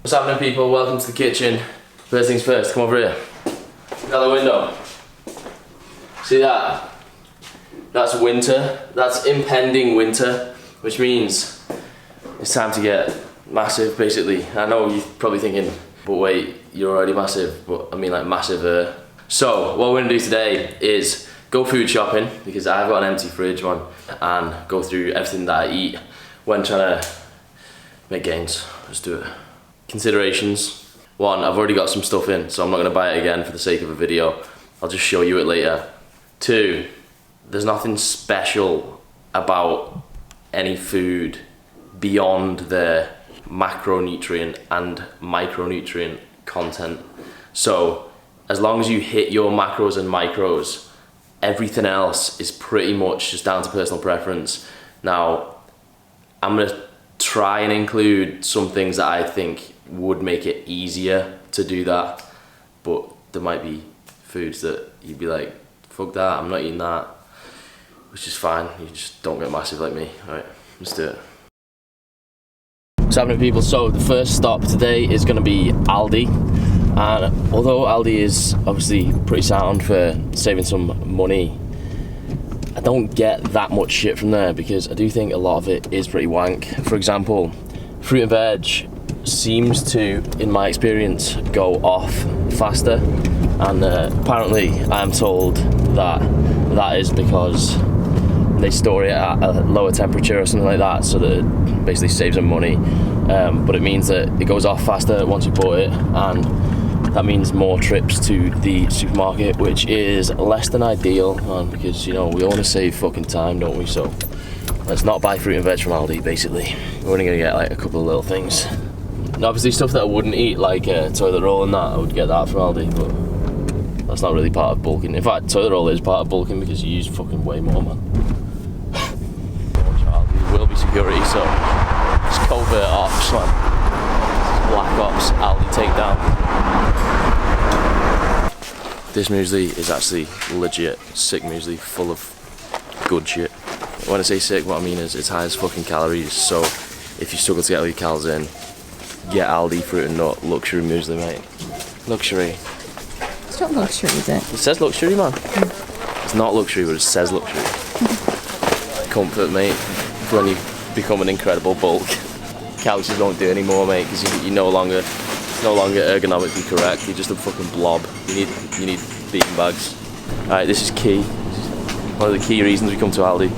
What's happening, people? Welcome to the kitchen. First things first, come over here. Look out the window. See that? That's winter. That's impending winter, which means it's time to get massive, basically. I know you're probably thinking, but wait, you're already massive, but I mean like massive. So, what we're gonna do today is go food shopping, because I've got an empty fridge, man, and go through everything that I eat when trying to make gains. Let's do it. Considerations. 1, I've already got some stuff in, so I'm not gonna buy it again for the sake of a video. I'll just show you it later. 2, there's nothing special about any food beyond the macronutrient and micronutrient content. So, as long as you hit your macros and micros, everything else is pretty much just down to personal preference. Now, I'm gonna try and include some things that I think would make it easier to do that, but there might be foods that you'd be like, fuck that, I'm not eating that, which is fine. You just don't get massive like me. Alright, let's do it. What's happening, people? So the first stop today is going to be Aldi, and although Aldi is obviously pretty sound for saving some money, I don't get that much shit from there because I do think a lot of it is pretty wank. For example, fruit and veg seems to, in my experience, go off faster, and apparently I'm told that that is because they store it at a lower temperature or something like that, so that it basically saves them money. But it means that it goes off faster once you bought it, and that means more trips to the supermarket, which is less than ideal, man, because, you know, we all want to save fucking time, don't we? So let's not buy fruit and veg from Aldi, basically. We're only going to get like a couple of little things. And obviously stuff that I wouldn't eat, like toilet roll and that, I would get that from Aldi, but that's not really part of bulking. In fact, toilet roll is part of bulking because you use fucking way more, man. Aldi will be security, so it's covert ops, man. Black Ops Aldi takedown. This muesli is actually legit sick muesli, full of good shit. When I say sick, what I mean is it's high as fucking calories, so if you struggle to get all your calories in, get Aldi fruit and nut luxury muesli, mate. Luxury. It's not luxury, is it? It says luxury, man. It's not luxury, but it says luxury. Comfort, mate, for when you become an incredible bulk. Couches don't do anymore, mate, because you're no longer ergonomically correct. You're just a fucking blob. You need bean bags. Alright, this is key. One of the key reasons we come to Aldi.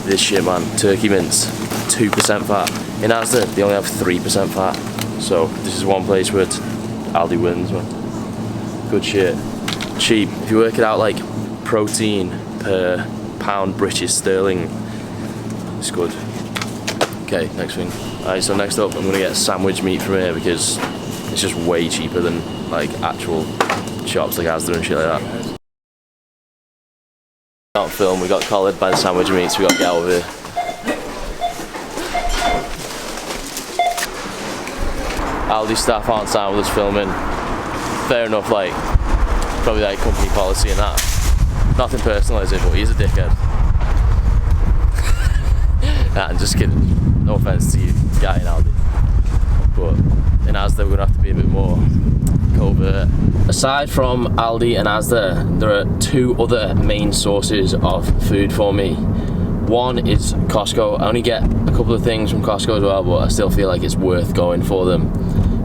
This shit, man. Turkey mince, 2% fat. In Asda, they only have 3% fat. So this is one place where Aldi wins, man. Good shit. Cheap. If you work it out like protein per pound British sterling, it's good. Okay, next thing. Alright, so next up I'm gonna get sandwich meat from here because it's just way cheaper than like actual shops like Asda and shit like that. Not film, we got collared by the sandwich meats, we got to get out of here. Aldi staff aren't signed with us filming. Fair enough, like, probably like company policy and that. Nothing personal, is it? But he's a dickhead. Nah, I'm just kidding. No offense to you, guy in Aldi. But in Asda, we're gonna have to be a bit more covert. Aside from Aldi and Asda, there are 2 other main sources of food for me. One is Costco. I only get a couple of things from Costco as well, but I still feel like it's worth going for them.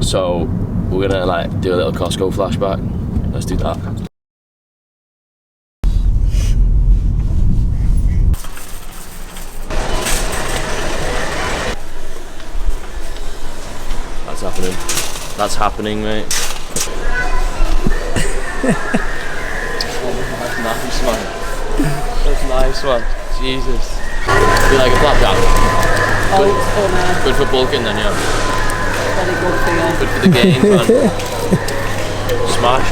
So we're gonna like do a little Costco flashback. Let's do that. That's happening, mate. That's nice, man. That's nice, man. Jesus. You like a flapjack? Oh, good for bulking then, yeah. Very good for you. Good for the game, man. Smash.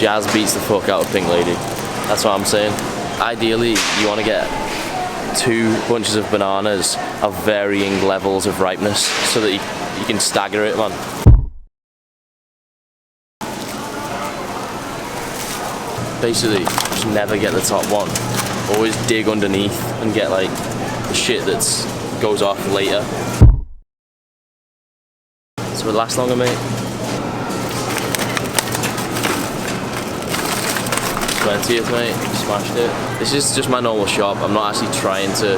Jazz beats the fuck out of Pink Lady. That's what I'm saying. Ideally, you want to get 2 bunches of bananas of varying levels of ripeness so that you can stagger it, man. Basically, just never get the top one. Always dig underneath and get like the shit that goes off later. So it lasts longer, mate. 20th, mate. Smashed it. This is just my normal shop. I'm not actually trying to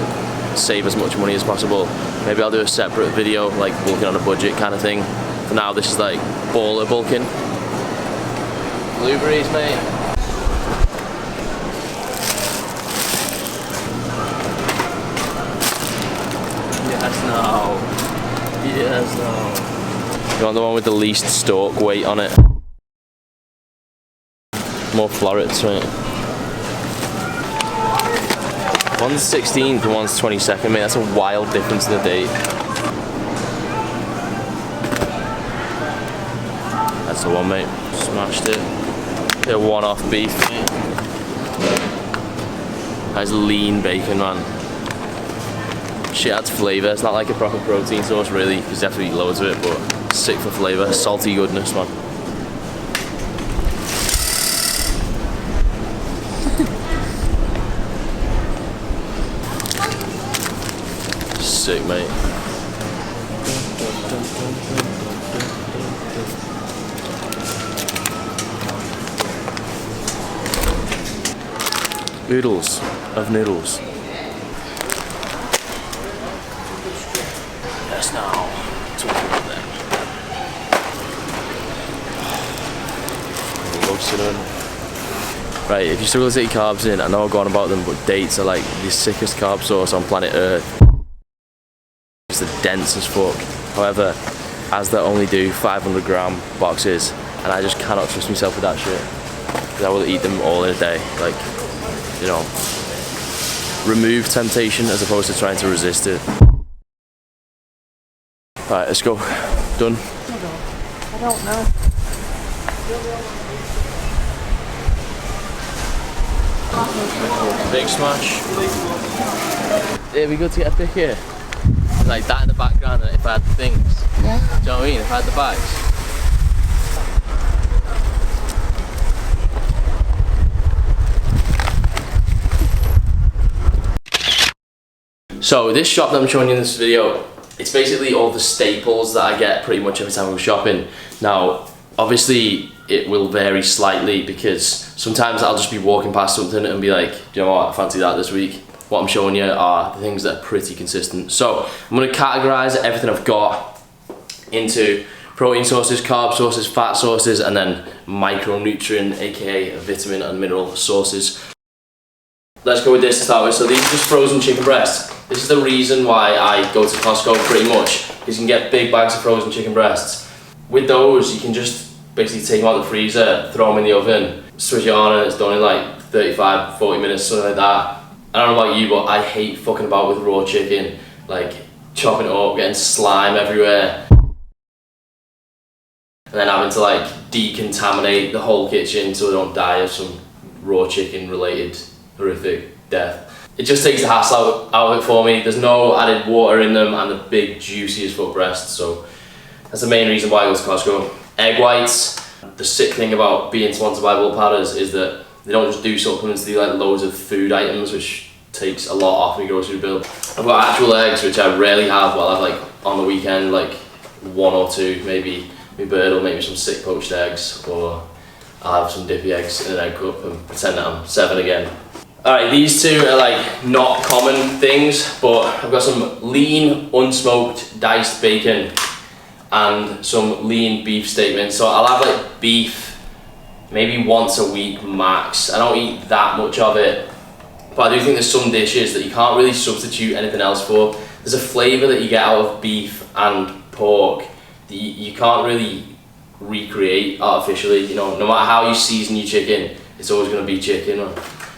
save as much money as possible. Maybe I'll do a separate video, like bulking on a budget kind of thing. For now, this is like baller bulking. Blueberries, mate. Yes, no. Yes, no. You want the one with the least stalk weight on it? More florets, right? One's 16th and one's 22nd, mate. That's a wild difference in the date. That's the one, mate. Smashed it. Bit of one-off beef, mate. That's lean bacon, man. Shit adds flavour. It's not like a proper protein source, really, because you have to eat loads of it, but sick for flavour. Salty goodness, man. Sick, mate. Oodles of noodles. Yes, now. Talking about them. Love cinnamon. Right, if you struggle to take carbs in, I know I've gone about them, but dates are like the sickest carb source on planet Earth. It's dense as fuck. However, Asda only do 500 gram boxes, and I just cannot trust myself with that shit. Because I will eat them all in a day. Like, you know, remove temptation as opposed to trying to resist it. Right, let's go. Done? I don't know. Big smash. It'd be good to get a pic here. Like that in the background, and if I had the things. Yeah. Do you know what I mean? If I had the bags. So this shop that I'm showing you in this video, it's basically all the staples that I get pretty much every time I'm shopping. Now, obviously it will vary slightly because sometimes I'll just be walking past something and be like, do you know what, I fancy that this week. What I'm showing you are the things that are pretty consistent. So I'm going to categorize everything I've got into protein sources, carb sources, fat sources, and then micronutrient, aka vitamin and mineral sources. Let's go with this to start with. So these are just frozen chicken breasts. This is the reason why I go to Costco pretty much, because you can get big bags of frozen chicken breasts. With those, you can just basically take them out of the freezer, throw them in the oven, switch it on, and it's done in like 35, 40 minutes, something like that. I don't know about you, but I hate fucking about with raw chicken, like chopping it up, getting slime everywhere, and then having to like decontaminate the whole kitchen so I don't die of some raw chicken related horrific death. It just takes the hassle out of it for me. There's no added water in them and the big juicy as fuck breasts, so that's the main reason why I go to Costco. Egg whites. The sick thing about being sponsored by Bull Powders is that they don't just do supplements, they do like loads of food items, which takes a lot off my grocery bill. I've got actual eggs, which I rarely have, but I'll have like on the weekend, like 1 or 2, maybe my bird will make me some sick poached eggs, or I'll have some dippy eggs in an egg cup and pretend that I'm 7 again. Alright, these two are like not common things, but I've got some lean, unsmoked, diced bacon and some lean beef steaks. So I'll have like beef maybe once a week max. I don't eat that much of it, but I do think there's some dishes that you can't really substitute anything else for. There's a flavour that you get out of beef and pork that you can't really recreate artificially. You know, no matter how you season your chicken, it's always going to be chicken.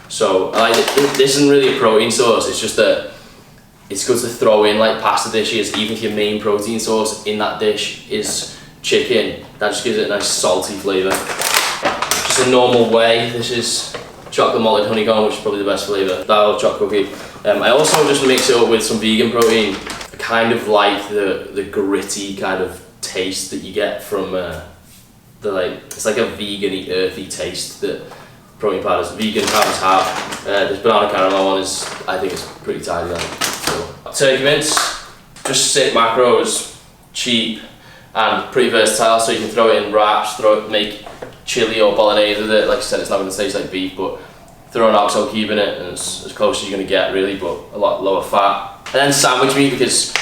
So I like it. This isn't really a protein source, it's just that it's good to throw in like pasta dishes, even if your main protein source in that dish is chicken. That just gives it a nice salty flavour. Just just a normal whey. This is chocolate malted honeycomb, which is probably the best flavour. That old chocolate cookie. I also just mix it up with some vegan protein. I kind of like the gritty kind of taste that you get from it's like a vegan-y, earthy taste that protein powders, vegan powders have. This banana caramel one is, I think it's pretty tidy then. So, turkey mince, just sick macros, cheap, and pretty versatile, so you can throw it in wraps, make chili or bolognese with it. Like I said, it's not going to taste like beef, but throw an oxo cube in it and it's as close as you're going to get really, but a lot lower fat. And then sandwich meat, because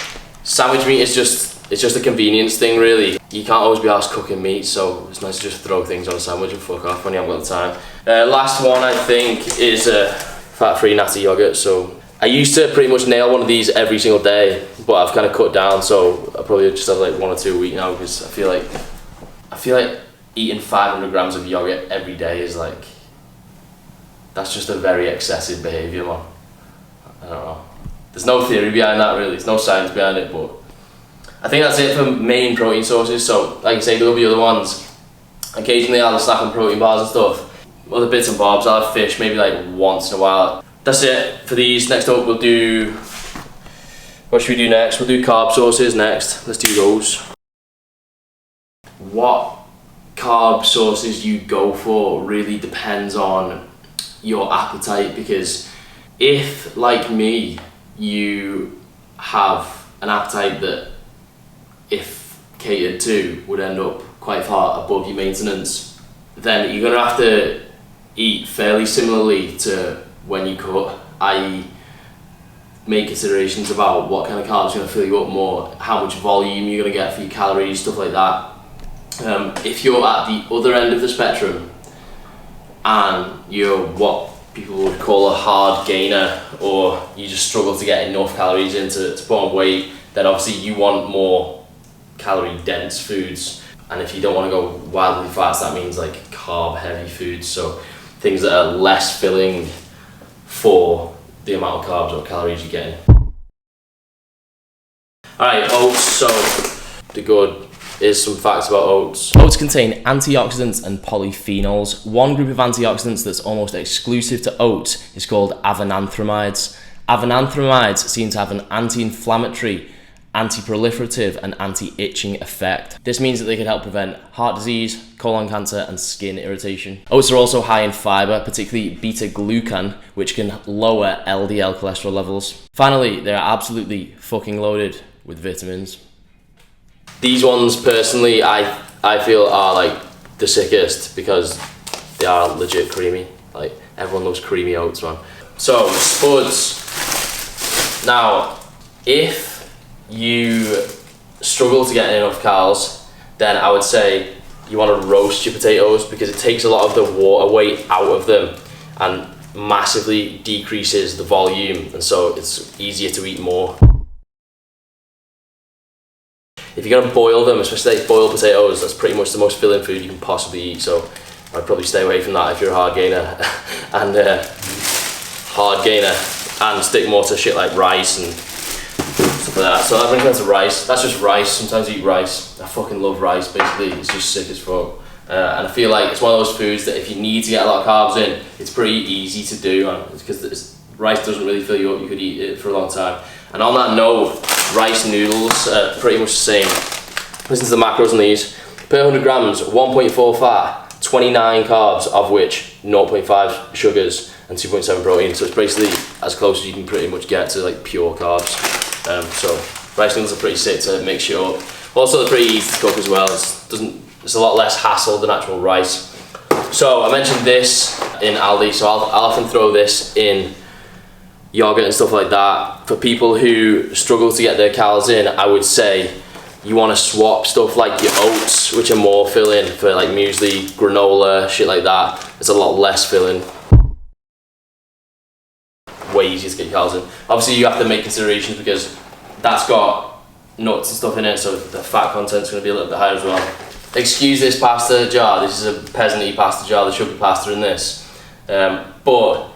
sandwich meat is just a convenience thing really. You can't always be asked cooking meat, so it's nice to just throw things on a sandwich and fuck off when you haven't got the time. Last one I think is fat-free natty yogurt. So I used to pretty much nail one of these every single day, but I've kind of cut down, so I probably just have like 1 or 2 a week now, because I feel like eating 500 grams of yogurt every day is like, that's just a very excessive behaviour, man. I don't know. There's no theory behind that really, there's no science behind it, but I think that's it for main protein sources. So like I say, there will be other ones. Occasionally I'll snack on protein bars and stuff. Other bits and bobs, I'll have fish maybe like once in a while. That's it for these. Next up we'll do, what should we do next? We'll do carb sources next. Let's do those. What carb sources you go for really depends on your appetite, because if, like me, you have an appetite that, if catered to, would end up quite far above your maintenance, then you're going to have to eat fairly similarly to when you cut, i.e. make considerations about what kind of carbs are going to fill you up more, how much volume you're going to get for your calories, stuff like that. If you're at the other end of the spectrum and you're what people would call a hard gainer, or you just struggle to get enough calories in to put on weight, then obviously you want more calorie dense foods. And if you don't want to go wildly fast, that means like carb heavy foods, so things that are less filling for the amount of carbs or calories you're getting. Alright, oats. So the good is some facts about oats. Oats contain antioxidants and polyphenols. One group of antioxidants that's almost exclusive to oats is called avenanthramides. Avenanthramides seem to have an anti-inflammatory, anti-proliferative and anti-itching effect. This means that they can help prevent heart disease, colon cancer and skin irritation. Oats are also high in fiber, particularly beta-glucan, which can lower LDL cholesterol levels. Finally, they are absolutely fucking loaded with vitamins. These ones personally I feel are like the sickest, because they are legit creamy. Like, everyone loves creamy oats, man. So spuds. Now, if you struggle to get enough calories, then I would say you want to roast your potatoes, because it takes a lot of the water weight out of them and massively decreases the volume, and so it's easier to eat more. If you're going to boil them, especially like boiled potatoes, that's pretty much the most filling food you can possibly eat, so I'd probably stay away from that if you're a hard gainer and stick more to shit like rice and stuff like that. So that brings me on to rice. That's just rice. Sometimes I eat rice. I fucking love rice, basically. It's just sick as fuck. And I feel like it's one of those foods that if you need to get a lot of carbs in, it's pretty easy to do, because rice doesn't really fill you up. You could eat it for a long time. And on that note, rice noodles are pretty much the same. Listen to the macros on these. Per 100 grams, 1.4 fat, 29 carbs, of which 0.5 sugars and 2.7 protein. So it's basically as close as you can pretty much get to like pure carbs. So rice noodles are pretty sick to mix it up. Also, they're pretty easy to cook as well. It's a lot less hassle than actual rice. So I mentioned this in Aldi, so I'll often throw this in yogurt and stuff like that. For people who struggle to get their calories in, I would say you want to swap stuff like your oats, which are more filling, for like muesli, granola, shit like that. It's a lot less filling. Way easier to get your calories in. Obviously you have to make considerations, because that's got nuts and stuff in it, so the fat content's going to be a little bit higher as well. Excuse this pasta jar, this is a peasant-y pasta jar, there should be pasta in this. But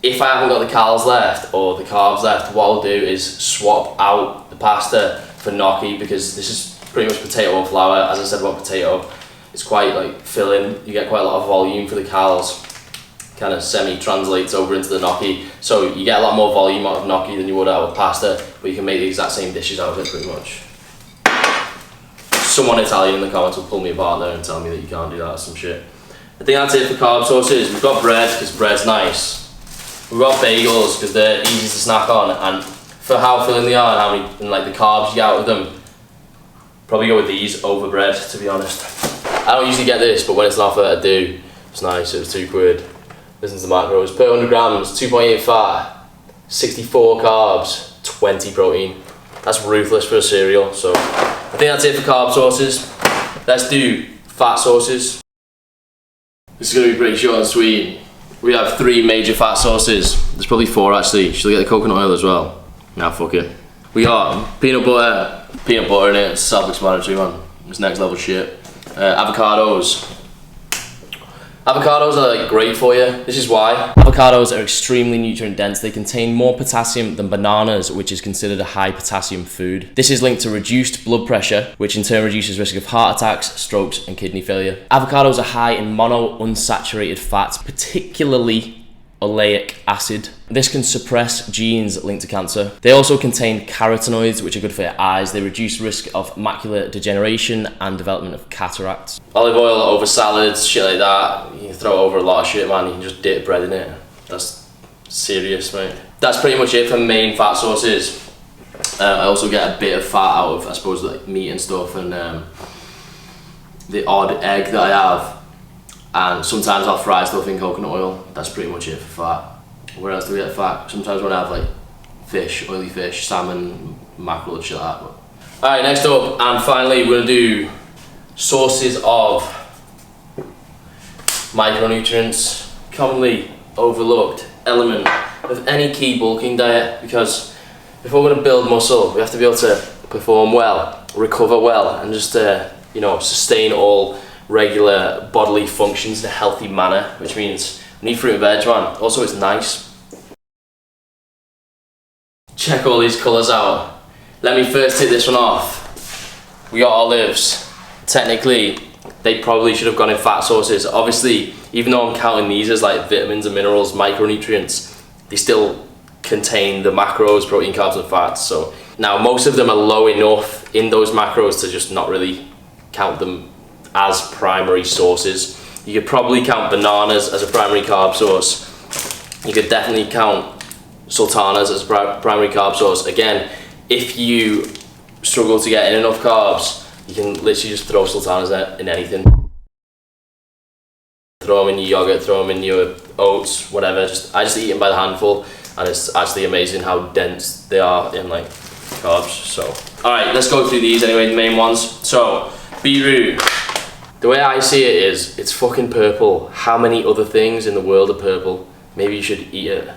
if I haven't got the calories left or the carbs left, what I'll do is swap out the pasta for gnocchi, because this is pretty much potato and flour. As I said about potato, it's quite like filling. You get quite a lot of volume for the calories. Kind of semi-translates over into the gnocchi. So you get a lot more volume out of gnocchi than you would out of pasta, but you can make the exact same dishes out of it pretty much. Someone Italian in the comments will pull me apart there and tell me that you can't do that or some shit. I think that's it for carb sources. We've got bread because bread's nice. We've got bagels because they're easy to snack on, and for how filling they are and how many and like the carbs you get out of them, probably go with these over bread, to be honest. I don't usually get this, but when it's an offer I do. It's nice. It was £2. Listen to the macros. Per 100 grams, 2.8 fat, 64 carbs, 20 protein. That's ruthless for a cereal. So I think that's it for carb sources. Let's do fat sources. This is going to be pretty short and sweet. We have 3 major fat sources. There's probably 4 actually. Should we get the coconut oil as well? Nah, fuck it. We got peanut butter. Peanut butter in it. It's self-explanatory, man. It's next level shit. Avocados. Avocados are like great for you. This is why. Avocados are extremely nutrient dense. They contain more potassium than bananas, which is considered a high potassium food. This is linked to reduced blood pressure, which in turn reduces risk of heart attacks, strokes, and kidney failure. Avocados are high in monounsaturated fats, particularly oleic acid. This can suppress genes linked to cancer. They also contain carotenoids, which are good for your eyes. They reduce risk of macular degeneration and development of cataracts. Olive oil over salads, shit like that. You can throw over a lot of shit, man. You can just dip bread in it. That's serious, mate. That's pretty much it for main fat sources. I also get a bit of fat out of, I suppose, like meat and stuff, and the odd egg that I have. And sometimes I'll fry stuff in coconut oil. That's pretty much it for fat. Where else do we get fat? Sometimes when I have like fish, oily fish, salmon, mackerel and shit like that. Alright, next up, and finally we're gonna do sources of micronutrients, commonly overlooked element of any key bulking diet, because if we're gonna build muscle, we have to be able to perform well, recover well, and just sustain all regular bodily functions in a healthy manner, which means we need fruit and veg, man. Also, it's nice. Check all these colours out. Let me first hit this one off. We got olives. Technically, they probably should have gone in fat sources. Obviously, even though I'm counting these as like vitamins and minerals, micronutrients, they still contain the macros, protein, carbs, and fats. So now most of them are low enough in those macros to just not really count them as primary sources. You could probably count bananas as a primary carb source. You could definitely count sultanas as a primary carb source. Again, if you struggle to get in enough carbs, you can literally just throw sultanas in anything. Throw them in your yogurt, throw them in your oats, whatever. I just eat them by the handful, and it's actually amazing how dense they are in like carbs. So, all right, let's go through these anyway, the main ones. So, beetroot. The way I see it is, it's fucking purple. How many other things in the world are purple? Maybe you should eat it.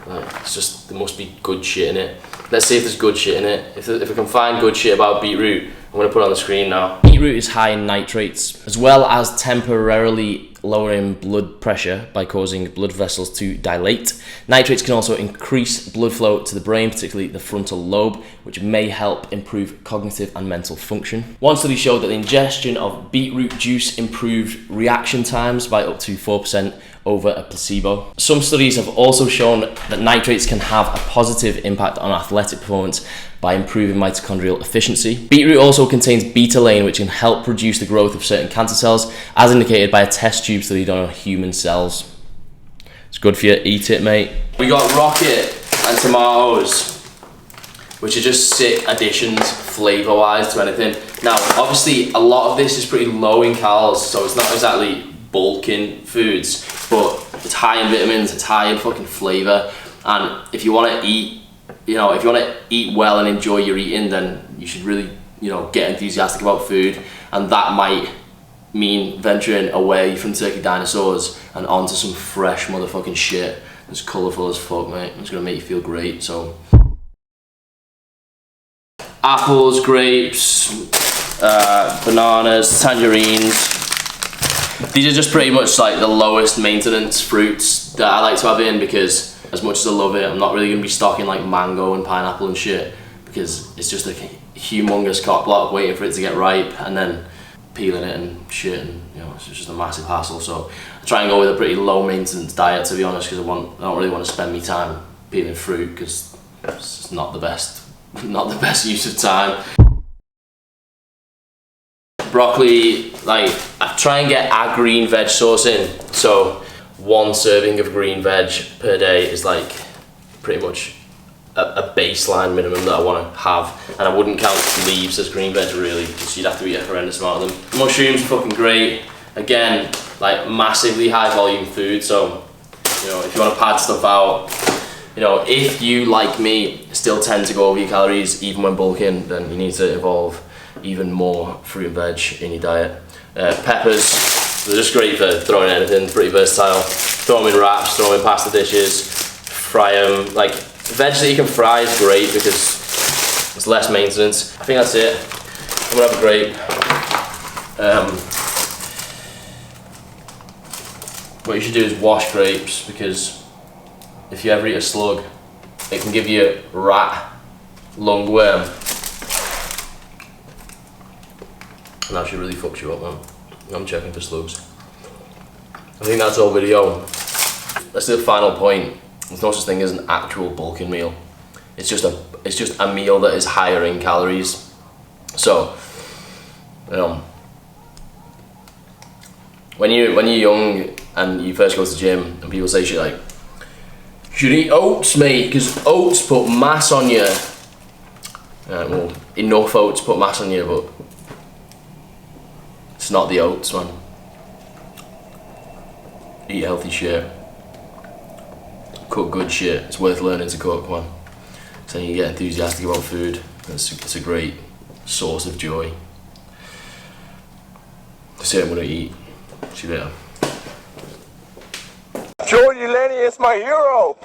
Like, it's just, there must be good shit in it. Let's see if there's good shit in it. If I can find good shit about beetroot, I'm gonna put it on the screen now. Beetroot is high in nitrates, as well as temporarily lowering blood pressure by causing blood vessels to dilate. Nitrates can also increase blood flow to the brain, particularly the frontal lobe, which may help improve cognitive and mental function. One study showed that the ingestion of beetroot juice improved reaction times by up to 4% over a placebo. Some studies have also shown that nitrates can have a positive impact on athletic performance by improving mitochondrial efficiency. Beetroot also contains beta-lane, which can help reduce the growth of certain cancer cells, as indicated by a test tube study done on human cells. It's good for you, eat it, mate. We got rocket and tomatoes, which are just sick additions flavour-wise to anything. Now, obviously, a lot of this is pretty low in calories, so it's not exactly bulking foods, but it's high in vitamins, it's high in fucking flavour, and if you want to eat, if you want to eat well and enjoy your eating, then you should really, get enthusiastic about food, and that might mean venturing away from turkey dinosaurs and onto some fresh motherfucking shit that's colourful as fuck, mate. It's gonna make you feel great. So, apples, grapes, bananas, tangerines. These are just pretty much like the lowest maintenance fruits that I like to have in, because as much as I love it, I'm not really going to be stocking like mango and pineapple and shit, because it's just a humongous cock block waiting for it to get ripe, and then peeling it and shit, and you know, it's just a massive hassle. So I try and go with a pretty low maintenance diet, to be honest, because I don't really want to spend my time peeling fruit, because it's not the best use of time. Broccoli, like, I try and get a green veg sauce in, so 1 serving of green veg per day is like pretty much a baseline minimum that I want to have, and I wouldn't count leaves as green veg really, because you'd have to eat a horrendous amount of them. Mushrooms are fucking great. Again, like massively high volume food, so you know, if you want to pad stuff out, you know, if you, like me, still tend to go over your calories even when bulking, then you need to involve even more fruit and veg in your diet. Peppers, they're just great for throwing anything, pretty versatile. Throw them in wraps, throw them in pasta dishes, fry them. Like, veg that you can fry is great because it's less maintenance. I think that's it. I'm gonna have a grape. What you should do is wash grapes, because if you ever eat a slug, it can give you rat lungworm. And that should really fuck you up, man. I'm checking for slugs. I think that's all video. Let's do the final point. There's no such thing as an actual bulking meal. It's just a meal that is higher in calories. So, you know, when you're young and you first go to the gym and people say shit like, you should eat oats, mate, because oats put mass on you. Well, enough oats put mass on you, but it's not the oats, man. Eat healthy shit. Cook good shit. It's worth learning to cook, man. So you get enthusiastic about food. It's a great source of joy. That's it, I'm gonna eat. See you later. Delaney is my hero.